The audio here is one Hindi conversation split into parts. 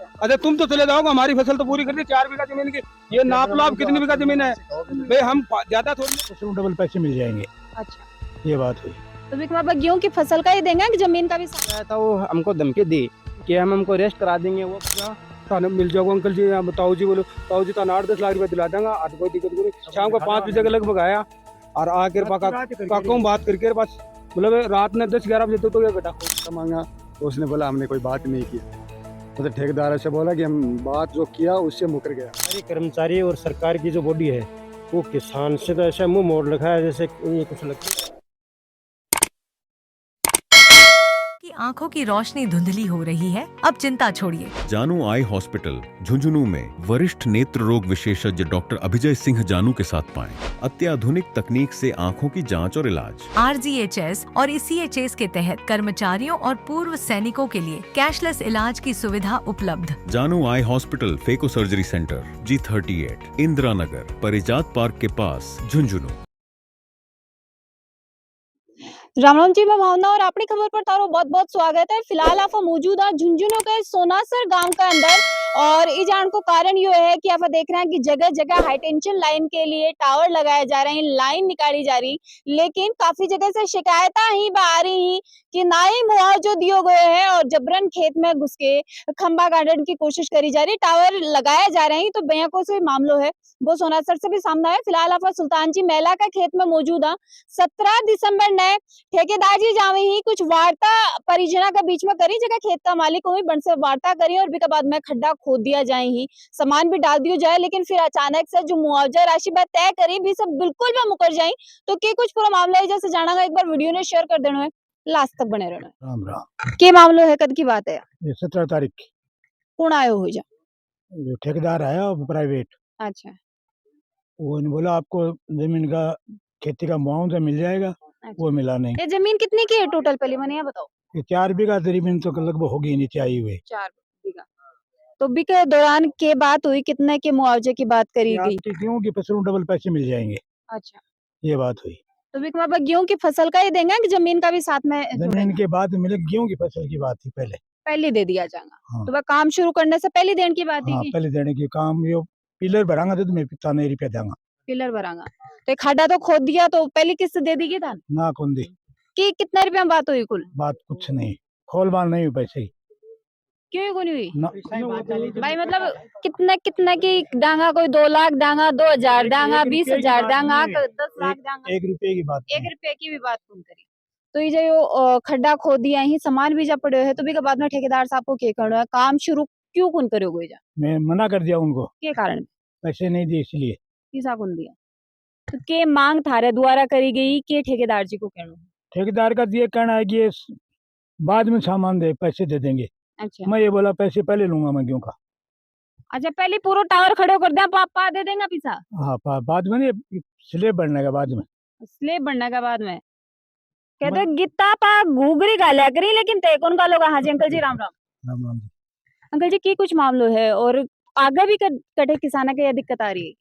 अच्छा। अरे तुम तो चले जाओगे, हमारी फसल तो पूरी कर दी 4 बीघा जमीन की। ये नाप लो आप कितनी बीघा जमीन है भाई, हम ज्यादा थोड़ी डबल पैसे मिल जाएंगे। अच्छा, ये बात हुई। तो भी बाबा गेहूं की फसल का ही देंगे कि जमीन का भी साथ? था वो हमको धमकी दी कि हम हमको रेस्ट करा देंगे, वो क्या थाने मिल जाओगे अंकल जी, यहाँ ताऊ जी बोलो, ताऊ जी थाना 8-10 लाख रुपए दिला देंगा, आज कोई दिक्कत नहीं। शाम को 5 बजे के लगभग आया और आकर काका बात करके बस मतलब रात में 10-11 बजे तो ये बेटा मांगा तो उसने बोला हमने कोई बात नहीं की। तो ठेकेदार से बोला कि हम बात जो किया उससे मुकर गया। सारी कर्मचारी और सरकार की जो बॉडी है वो किसान से तो ऐसा मुंह मोड़ रखा है जैसे ये कुछ लगता है की आंखों की रोशनी धुंधली हो रही है। अब चिंता छोड़िए, जानू आई हॉस्पिटल झुंझुनू में वरिष्ठ नेत्र रोग विशेषज्ञ डॉक्टर अभिजय सिंह जानू के साथ पाएं अत्याधुनिक तकनीक से आंखों की जांच और इलाज। RGHS और ECHS के तहत कर्मचारियों और पूर्व सैनिकों के लिए कैशलेस इलाज की सुविधा उपलब्ध। Janu eye hospital phaco surgery centre G38 Indira Nagar Parijat park के पास झुंझुनू। राम राम जी, मैं भावना और अपनी खबर पर तारो बहुत बहुत स्वागत है। फिलहाल आप मौजूद है झुंझुनू के सोनासर गांव के अंदर और इस जान को कारण ये है कि आप देख रहे हैं कि जगह जगह हाई टेंशन लाइन के लिए टावर लगाए जा रहे हैं, लाइन निकाली जा रही, लेकिन काफी जगह से शिकायतें ही आ रही हैं कि ना ही मुआवजा दिए गए हैं और जबरन खेत में घुस के खंबा गार्डन की कोशिश करी जा रही, टावर लगाए जा रहे हैं। तो बैंकों से मामलो है वो सोनासर से भी सामना है। फिलहाल आप सुल्तान जी मेला का खेत में मौजूद है। 17 दिसंबर ने ठेकेदार जी जावे ही कुछ वार्ता परिजना के बीच में करी, जगह खेत का मालिक हुई बन से वार्ता करी और के बाद में खड्डा खोद दिया जाए ही, सामान भी डाल दियो जाए, लेकिन फिर अचानक से जो मुआवजा राशि बात तय करी भी सब बिल्कुल भी मुकर जाए। तो के कुछ पूरा मामला है जैसे जाना एक बार वीडियो ने शेयर कर देना है, लास्ट तक बने रहना है। राम राम। के मामलो है, कद की बात है? ये 17 तारीख कौन आयो हो जा? जो ठेकेदार आया प्राइवेट, अच्छा वो बोला आपको जमीन का खेती का मुआवजा मिल जाएगा, अच्छा। वो मिला नहीं। ये जमीन कितनी की है टोटल, पहले मैंने ये बताओ। ये 4 बीघा जमीन तो लगभग होगी नीचे आई हुई। 4 बीघा। तो बी के दौरान के बात हुई, कितने के मुआवजे की बात करी गई? गेहूं की फसल डबल पैसे मिल जाएंगे, अच्छा, ये बात हुई। तो भी बाबा गेहूं की फसल का ही देंगे कि जमीन का भी साथ में जमीन के बाद मिले, गेहूं की फसल की बात थी पहले। पहले दे दिया जाएगा। हाँ। तो वह काम शुरू करने से पहले देने की बात हाँ, थी। पहले देने की काम यो पिलर भरांगा तो मैं ताने रुपया देंगा। पिलर भरांगा तो खाडा तो खोद दिया, तो पहली किस्त दे दी था ना कौन दी कि कितने रुपया में बात हुई कुल? बात कुछ नहीं, खोल बाल नहीं हुई पैसे क्यों को नहीं हुई ना। भाई? मतलब कितने कितने की डांगा? कोई 2 लाख डांगा, 2,000 डांगा, 20,000 डांगा, 10 लाख डांगा? 1 रुपये की बात 1 रुपये की भी बात कौन करी? तो ये जो खड्डा खोद दिया ही, सामान भी जब पड़े है, तो भी के बाद में ठेकेदार साहब को क्या करना है, काम शुरू क्यों कौन करोगे? जा मैं मना कर दिया उनको, के कारण पैसे नहीं दिए इसलिए। किसा कौन दिया? तो के मांग थारे द्वारा करी गई के ठेकेदार जी को कहना? ठेकेदार का ये कहना है कि ये बाद में सामान दे, पैसे दे देंगे। अच्छा मैं ये बोला पैसे पहले लूंगा मैं गेहूं का। अच्छा, पहले पूरा टावर खड़े कर दे, पापा दे देंगे पैसा? हाँ, बाद में नहीं, स्लेब बढ़ने के बाद में। स्लेब बनने के बाद में कहते गीता पा घूगरी गालिया करी, लेकिन ते कौन गालो? हाँ जी अंकल जी, राम राम। राम राम। अंकल जी की कुछ मामलो है और आगे भी कटे किसाना के ये दिक्कत आ रही है?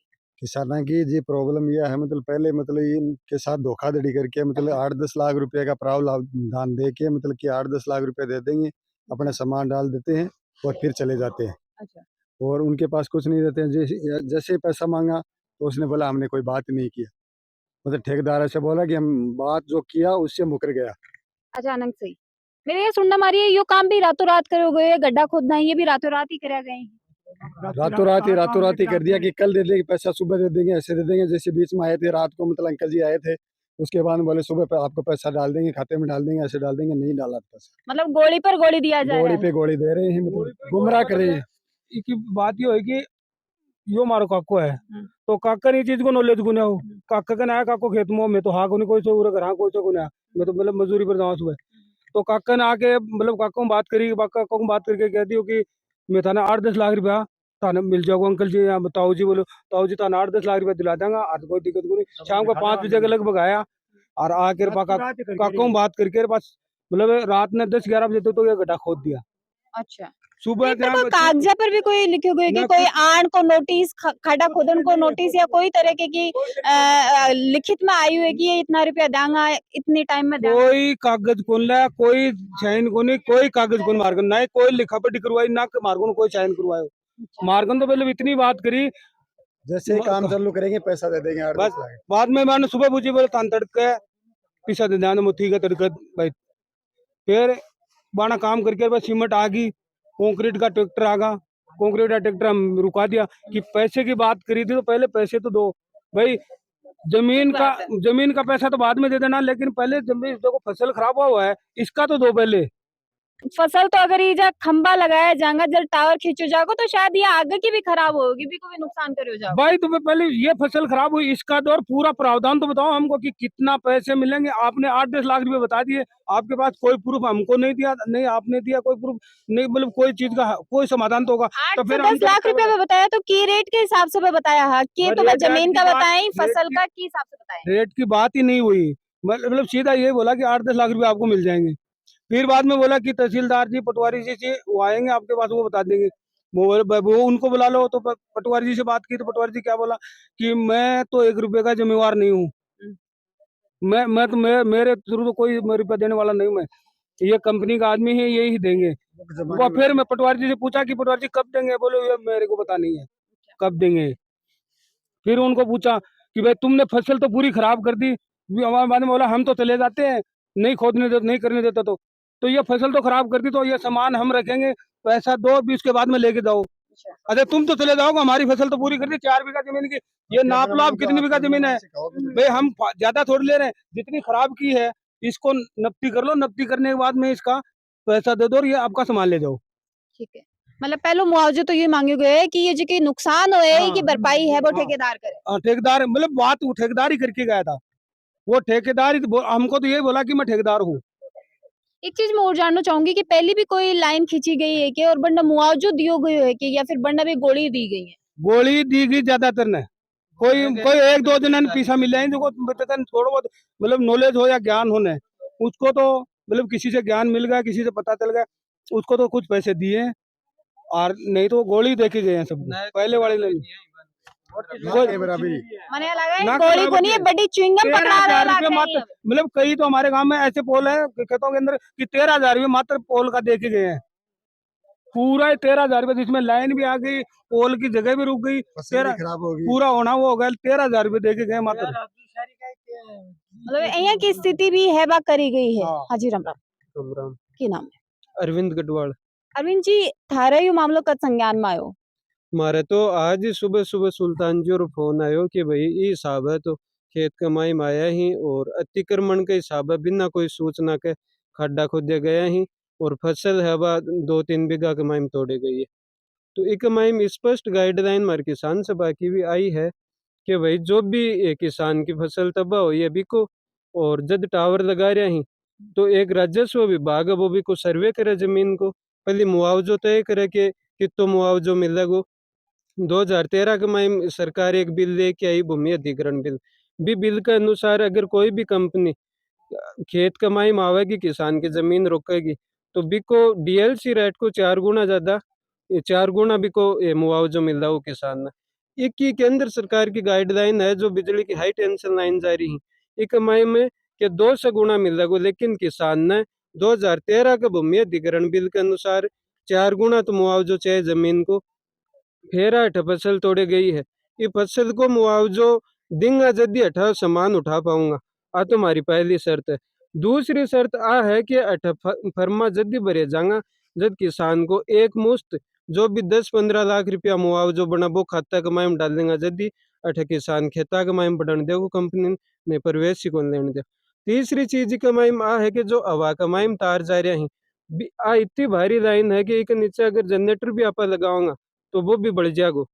किसाना की जी प्रॉब्लम यह है, मतलब पहले मतलब इनके साथ धोखाधड़ी करके मतलब 8-10 लाख रुपए का प्रावधान दे के मतलब कि 8-10 लाख रुपए दे देंगे, अपने सामान डाल देते हैं और फिर चले जाते हैं। अच्छा, और उनके पास कुछ नहीं रहते हैं। जैसे पैसा मांगा तो उसने बोला हमने कोई बात नहीं किया। मतलब ठेकेदार से बोला कि हम बात जो किया उससे मुकर गया। अचानक से ही मेरे ये सुनना मारी है, यो काम भी रातों रात करोगे? गड्ढा खोदना है ये भी रातों रात ही करा गए? रातों रात ही कर दिया कि कल दे देंगे पैसा, सुबह दे देंगे, ऐसे दे देंगे। जैसे बीच में आए थे रात को, मतलब अंकल जी आए थे, उसके बाद बोले सुबह पे आपको पैसा डाल देंगे, खाते में डाल देंगे, ऐसे डाल देंगे। नहीं डाला पैसा, मतलब गोली पर गोली दिया जाए, गोली पे गोली दे रहे हैं, मतलब गुमराह कर रहे हैं। इसकी बात ये है कि यो मारो काको है, तो काका ने चीज को नॉलेज गुना हो, काका का ना काको खेत में तो हाँ को नहीं कोई से उरे घर कोई से गुना, मैं तो मतलब मजदूरी पर जाऊँ सुबह। तो काका ने आके मतलब काका बात करी, काका को बात करके कहती हो कि मैं थाना 8-10 लाख रुपया थाना मिल जाओगे अंकल जी, यहाँ ताऊ जी बोलो, ताऊ जी थाना 8-10 लाख रुपया दिला देंगा, आज कोई दिक्कत नहीं। शाम को 5 बजे के लगभग आया और आकर काका बात करके बस मतलब रात में 10-11 बजे तो ये गड्ढा खोद दिया। अच्छा सुबह नहीं, पर जहाँ कोई बच्चे कागजा पर भी कोई लिखे हुए कि ना कोई आण को नोटिस, खड्डा खोदन को नोटिस या कोई तरह की लिखित में आई हुई है कि ये इतना रुपया देंगा, इतनी टाइम में देंगा। कोई कागज कौन लाया, कोई साइन को नहीं, कोई कागज कौन मार्गन ना कोई लिखा पढ़ी करवाई ना मार्गन कोई साइन करवायो। मार्गन तो मतलब इतनी बात करी जैसे ही काम चालू करेंगे पैसा दे देंगे 8-10 बस। लाख। बाद में मैंने सुबह पूछी बोले तान तड़के पिसा दे ध्यान में ठीक है तड़के भाई। फिर बाना काम करके बस सीमेंट आ गई, कंक्रीट का ट्रैक्टर आ गया, कंक्रीट का ट्रैक्टर हम रुका दिया कि पैसे की बात करी थी तो पहले पैसे तो दो भाई। जमीन का पैसा तो बाद में दे देना, लेकिन पहले जमीन देखो फसल खराब हुआ है इसका तो दो पहले। फसल तो अगर ये जा खंबा लगाया जाएगा, जल टावर खींचो जाओगे तो शायद ये आगे की भी खराब होगी, भी को भी नुकसान करे हो जाओगे। भाई तुम्हें पहले ये फसल खराब हुई इसका तो और पूरा प्रावधान तो बताओ हमको कि कितना पैसे मिलेंगे। आपने 8-10 लाख रुपए बता दिए, आपके पास कोई प्रूफ हमको नहीं दिया, नहीं आपने दिया कोई प्रूफ नहीं, मतलब कोई चीज का कोई समाधान तो होगा। 8 तो से फिर हम 10 लाख रुपए में बताया तो की रेट के हिसाब से बताया है कि और तो मैं रेट जमीन की का बात- बताई, रेट फसल की- का की हिसाब से बताया। रेट की बात ही नहीं हुई, मतलब सीधा ये बोला कि 8-10 लाख रुपए आपको मिल जाएंगे। फिर बाद में बोला कि तहसीलदार जी पटवारी जी से वो आएंगे आपके पास, वो बता देंगे। वो उनको बुला लो, तो पटवारी जी से बात की तो पटवारी जी क्या बोला कि मैं तो 1 रुपए का जिम्मेवार नहीं हूँ। मैं तो मेरे थ्रू तो कोई रुपया देने वाला नहीं हूँ मैं, ये कंपनी का आदमी है यही देंगे। वो फिर मैं पटवारी जी से पूछा कि पटवारी जी कब देंगे, बोले ये मेरे को पता नहीं है कब देंगे। फिर उनको पूछा कि भाई तुमने फसल तो पूरी खराब कर दी, हमारे बाद में बोला हम तो चले जाते हैं, नहीं खोदने दे, नहीं करने देता तो ये फसल तो खराब कर दी, तो ये सामान हम रखेंगे, पैसा दो भी उसके बाद में लेके जाओ। अरे तुम तो चले जाओगे, हमारी फसल तो पूरी कर दी 4 बीघा जमीन की, ये नाप लो आप कितनी बीघा जमीन है। भाई हम ज्यादा थोड़ी ले रहे हैं, जितनी खराब की है इसको नफ्ती कर लो, नफ्ती करने के बाद में इसका पैसा दे दो और ये आपका सामान ले जाओ। ठीक है, मतलब पहले मुआवजे तो ये मांगे गए है कि ये जो कि नुकसान हुए है कि भरपाई है वो हाँ। ठेकेदार करे। ठेकेदार मतलब बात वो ठेकेदार ही करके गया था, वो ठेकेदार ही हमको तो ये बोला कि मैं ठेकेदार हूँ। एक चीज मैं और जानना चाहूंगी कि पहले भी कोई लाइन खींची गई है कि और बंदा मुआवजा दियो गयो है कि या फिर बंदा भी गोली दी गई है। गोली दी गई ज्यादातर ने, कोई कोई 1-2 जना ने पीछा मिला है जो थोड़ा बहुत मतलब नॉलेज हो या ज्ञान होने, उसको तो मतलब किसी से ज्ञान मिल गया, किसी से पता चल गया, उसको तो कुछ पैसे दिए और नहीं तो गोली देके गए हैं सब पहले वाले नहीं। मैंने लगा है ना गोली को बराबर नहीं, के। ये बड़ी च्युइंगम पकड़ा 13,000 रहा रुपये मात्र, मतलब कई तो हमारे गांव में ऐसे पोल है खेतों के अंदर कि 13,000 रुपये मात्र पोल का देके गए हैं, पूरा 13,000 रुपये, जिसमें लाइन भी आ गई, पोल की जगह भी रुक गई, फसल भी खराब होगी। पूरा होना वो हो गया, 13,000 रुपये देके गए मात्र। मतलब यहाँ की स्थिति भी है बा करी गई है। हाँ। हाँ जी, राम राम। राम राम। की नाम है? अरविंद गढ़वाल। अरविंद जी, थारा यो मामलो कद संज्ञान में आयो? मारे तो आज ही सुबह सुबह सुल्तान जी और फोन आयो कि भाई ये हिसाब है तो खेत कमाई में आया ही और अतिक्रमण के हिसाब है, बिना कोई सूचना के खड्डा खोदे गया ही और फसल है वह 2-3 बीघा कमाई में तोड़ी गई है। तो एक कमाई में स्पष्ट गाइडलाइन हमारे किसान सभा की भी आई है कि भाई जो भी किसान की फसल तबाह हुई है बिको, और जब टावर लगा रहे ही तो एक राजस्व विभाग है वो भी को सर्वे करे जमीन को, पहले मुआवजो तय करे कि कितो मुआवजो मिलेगो। 2013 के में सरकार एक बिल लेके आई, भूमि अधिग्रहण बिल। भी बिल के अनुसार अगर कोई भी कंपनी खेत कमाई में आवेगी, किसान की जमीन रोकेगी, तो बिको डीएलसी रेट को 4 गुना ज्यादा, 4 गुना बिको मुआवजा मिल रहा हो किसान ने। एक की केंद्र सरकार की गाइडलाइन है जो बिजली की हाई टेंशन लाइन जा रही है, एक कमाई में के 200 गुना मिल रहा हो, लेकिन किसान ने 2013 के भूमि अधिग्रहण बिल के अनुसार 4 गुना तो मुआवजो चाहिए जमीन को, फिर अठ फसल तोड़े गई है। ये फसल को मुआवजो देंगा जदी अठा सामान उठा पाऊंगा, आ तो हमारी पहली शर्त है। दूसरी शर्त आ है कि अठ फर्मा जदी भरे जाऊंगा जब किसान को एक मुश्त जो भी 10-15 लाख रुपया मुआवजो बना वो खाता कमाई में डाल देगा, जदी अठ किसान खेता कमाई में बढ़न देगा कंपनी ने प्रवेश को लेने दे। तीसरी चीज कमाई में आ है कि जो हवा कमाई में तार जा रहे हैं, आ इतनी भारी लाइन है कि एक नीचे अगर जनरेटर भी आप लगाऊंगा तो वो भी बढ़ जाएगो,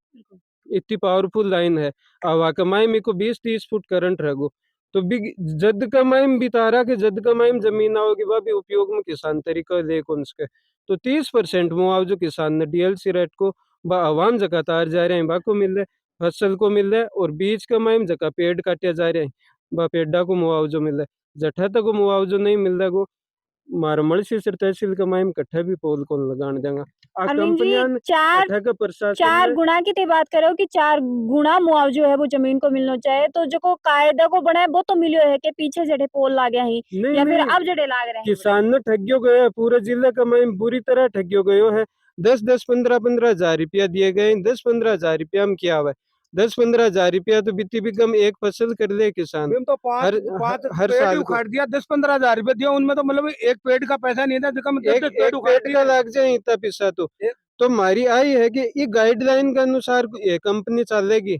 इतनी पावरफुल लाइन है। हवा कमाई में को 20-30 फुट करंट रहेगो, तो भी जद कमाई में भी तारा के जद कमाई में जमीन आओगी वह भी उपयोग में किसान तरीका ले कौन सके। तो 30% मुआवजो किसान ने डीएलसी रेट को आवाम जगह तार जा रहे हैं बा को मिल रहा है, फसल को मिल रहा है, और बीज कमाई में जगह पेड़ काटे जा रहे हैं बा पेड़ा को मुआवजो मिल रहा है, जठा तक को मुआवजो नहीं मिल रहा गो। मारमल से सर तहसील का माइम कट्ठा भी पोल कौन लगान देगा आ अरविंद जी, कंपनियां चार कट्ठा का प्रशासन चार है। गुना की ते बात करो कि 4 गुना मुआवजो है वो जमीन को मिलना चाहिए, तो जो को कायदा को बना है वो तो मिलियो है कि पीछे जड़े पोल लागे ही नहीं या फिर नहीं अब जड़े लाग रहे हैं किसान ने ठगियो गयो है, पूरे जिले का माइम बुरी तरह ठगियो गयो है। 10-10 15-15 हजार रुपया दिए गए, 10-15 हजार रुपया में क्या हुआ? 10-15 हजार रुपया तो बीती भी कम एक फसल कर ले किसान मैम तो हर पाँच हर पेड़ ही साल को। उखाड़ दिया, 10-15 हजार रुपए दिया उनमें, तो मतलब एक पेड़ का पैसा नहीं था, कम एक 10 पेड़ एक उखाड़ पेट का दिए। लग जाए इतना पैसा तो हमारी आई है कि ये गाइडलाइन के अनुसार ये कंपनी चलेगी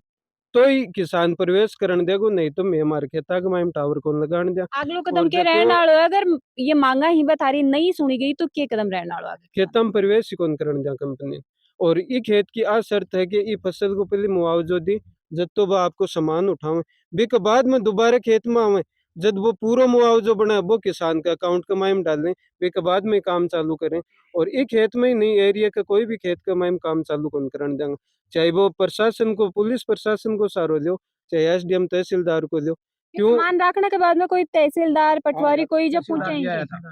तो ही किसान प्रवेश करने देगो, नहीं तो मैं मार खेता के माइम टावर को लगान दिया। अगलो कदम और के जको रहने वालो है, अगर ये मांगा ही बतारी नहीं सुनी गई तो के कदम रहने वालो आगे? खेतों में प्रवेश ही कौन करने दिया कंपनी। और ये खेत की आ शर्त है कि ये फसल को पहले मुआवजो दी, जब तो वह आपको सामान उठावे, बी के बाद में दोबारा खेत में आवे, जब वो पूरा मुआवजो बना वो किसान के अकाउंट के माइम डालें, बी के बाद में काम चालू करें। और ये खेत में ही नहीं, एरिया का कोई भी खेत का माइम काम चालू कौन करने देंगे, चाहे वो प्रशासन को, पुलिस प्रशासन को सारो लो, चाहे एसडीएम तहसीलदार को लो। ये क्यों? सामान रखने के बाद में कोई तहसीलदार पटवारी कोई जब पूछे ही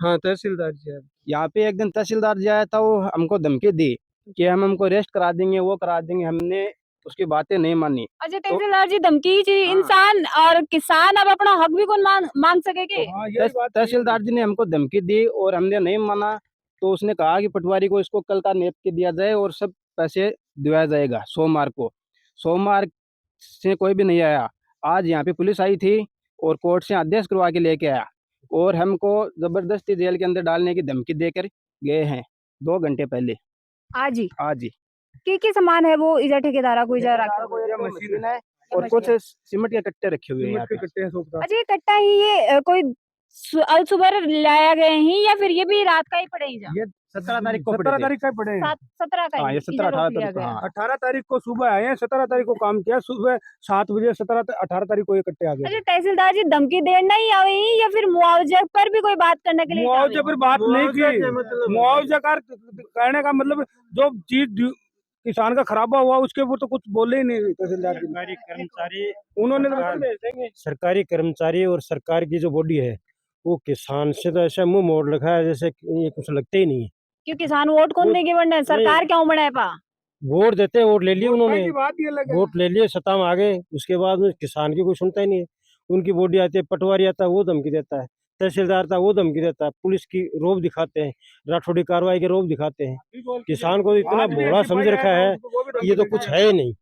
हाँ तहसीलदार जी है। यहाँ पे एक दिन तहसीलदार जी आया था, वो हमको धमकी दी कि हम हमको रेस्ट करा देंगे, वो करा देंगे। हमने उसकी बातें नहीं मानी। अच्छा, तहसीलदार जी धमकी जी, हाँ। इंसान और किसान अब अपना हक भी कौन मांग सकेंगे? हाँ, यही बात थी। तहसीलदार जी ने हमको धमकी दी और हमने नहीं माना, तो उसने कहा कि पटवारी को इसको कल का नेप के दिया जाए और सब पैसे दिया जाएगा सोमवार को। सोमवार से कोई भी नहीं आया। आज यहाँ पे पुलिस आई थी और कोर्ट से आदेश करवा के लेके आया और हमको जबरदस्ती जेल के अंदर डालने की धमकी देकर गए हैं 2 घंटे पहले। आज ही आज ही की सामान है वो इजा ठेकेदारा को इजा रखा? ये मशीन है और कुछ सीमेंट के कट्टे रखे हुए हैं यहाँ सीमेंट के पे। कट्टे हैं सब का। अच्छा, ये कट्टा ही ये कोई अल सुबह लाया गए हैं या फिर ये भी रात का ही पड़े जा? ये 17 तारीख को 17 पड़े थे। तारीख का ही पड़े हैं। 17 का हाँ, ही ये इजा 17-18 रोक लिया तारीख को। गया। हाँ 18 तारीख को सुबह आए हैं, 17 तारीख को काम किया, सुबह 7 बजे 18 तारीख को ये कट्टे आ गए। अच्छा, तहसीलदार जी धमकी देना ही आई या फिर मुआवजे पर भी कोई बात करने के लिए मुआवजे पर बात नहीं मुआवजा की। क्या मतलब? मुआवजा का कहने का मतलब जो चीज किसान का खराबा हुआ उसके ऊपर तो कुछ बोले ही नहीं तहसीलदार जी। सरकारी कर्मचारी उन्होंने तो सरकार- मतलब भेज देंगे। सरकारी कर्मचारी और सरकार की जो बॉडी है वो किसान से तो ऐसा मुंह मोड़ रखा है जैसे कि ये कुछ लगते ही नहीं है। क्यों किसान वोट कौन वो- देंगे बनने, सरकार क्यों बनाए पा? वोट देते हैं, वोट ले लिए उन्होंने, की बात ये लगे। वोट ले लिए, सत्ता में आ गए, उसके बाद में किसान की कोई सुनता ही नहीं है। उनकी बॉडी आती है, पटवारी आता है वो धमकी देता है, तहसीलदार था वो धमकी देता है, पुलिस की रोब दिखाते हैं, राठौड़ी कार्रवाई के रोब दिखाते हैं। किसान को इतना आज भी भोला ऐसी समझ भाई रखा आया है तो वो भी कि ये तो धमकी कुछ देता है ही नहीं।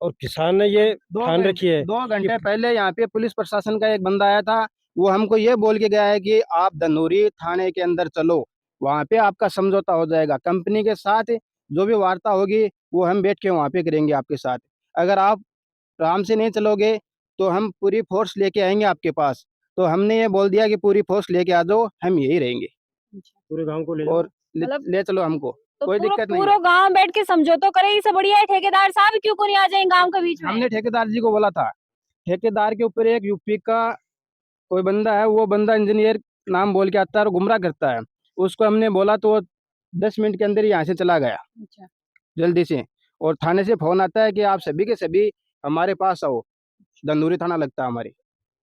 और किसान ने ये ठान रखी है। 2 घंटे पहले यहाँ पे पुलिस प्रशासन का एक बंदा आया था, वो हमको ये बोल के गया है कि आप धनौरी थाने के अंदर चलो, वहाँ पे आपका समझौता हो जाएगा। कंपनी के साथ जो भी वार्ता होगी वो हम बैठ के वहाँ पे करेंगे आपके साथ। अगर आप आराम से नहीं चलोगे तो हम पूरी फोर्स लेके आएंगे आपके पास। तो हमने ये बोल दिया कि पूरी फोर्स लेके आ जाओ, हम यही रहेंगे पूरे गांव को ले और मतलब- ले चलो हमको। तो कोई पूरा दिक्कत नहीं पूरा गांव बैठ के समझौता करे, इससे बढ़िया है ठेकेदार साहब क्यों को नहीं आ जाए गांव के बीच में? हमने ठेकेदार जी को बोला था। ठेकेदार के ऊपर एक यूपी का कोई बंदा है, वो बंदा इंजीनियर नाम बोल के आता है और गुमराह करता है। उसको हमने बोला तो वो 10 मिनट के अंदर यहाँ से चला गया अच्छा, जल्दी से। और थाने से फोन आता है कि आप सभी के सभी हमारे पास आओ, धनौरी थाना लगता है हमारी।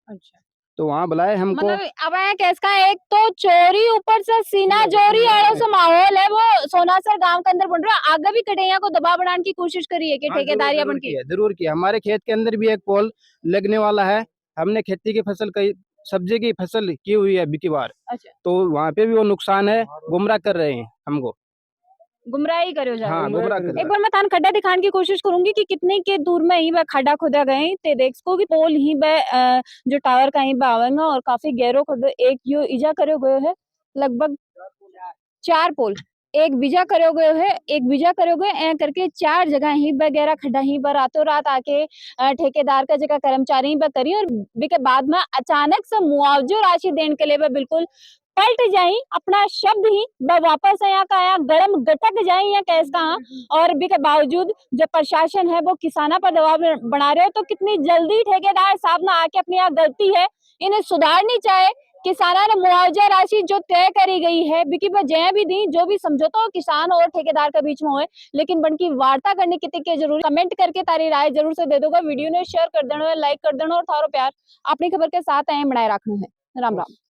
अच्छा। तो वहाँ बुलाए हमको। मतलब अब है कैसा, एक तो चोरी ऊपर से सीना जोरी वाला सा माहौल है वो सोनासर गांव के अंदर बन रहा है। आगे भी कटैया को दबाव बनाने की कोशिश करी है कि हाँ, ठेकेदारियां जरूर बन की के? है, जरूर की है। हमारे खेत के अंदर भी एक पोल लगने वाला है। हमने खेती की फसल कई सब्जी की फसल की हुई है अभी की बार। अच्छा, तो वहाँ पे भी वो नुकसान है, गुमराह कर रहे हैं हमको। गुमराही करो जा हाँ, गुमराह कर रहे एक हैं। बार मैं थान खड्डा दिखाने की कोशिश करूंगी कि कितने के दूर में ही वह खड्डा खुदा गए ते देख को कि पोल ही बे जो टावर का ही बे आवेगा और काफी गहरो खड्डो एक यो इजा करो गयो है। लगभग 4 पोल, एक बीजा करो गयो है, एक बीजा करो गए ऐ करके 4 जगह ही वगैरह खड्डा ही पर रातों रात आके ठेकेदार का जगह कर्मचारी बे करी और के बाद में अचानक से मुआवजो राशि देने के लिए बिल्कुल पलट जाई, अपना शब्द ही वापस यहाँ का आया गरम गटक जाए या कैसा। और भी के बावजूद जो प्रशासन है वो किसाना पर दबाव बना रहे हो, तो कितनी जल्दी ठेकेदार साहब ना आके अपनी यहाँ गलती है इन्हें सुधारनी चाहे। किसाना ने मुआवजा राशि जो तय करी गई है बिकी पर जय भी दी, जो भी समझौता हो किसान और ठेकेदार के बीच में हो, लेकिन बन की वार्ता करने की जरूरी। कमेंट करके तारी राय जरूर से दे दोगा, वीडियो ने शेयर कर देना है, लाइक कर देना और थारो प्यार अपनी खबर के साथ बनाए रखना है। राम राम।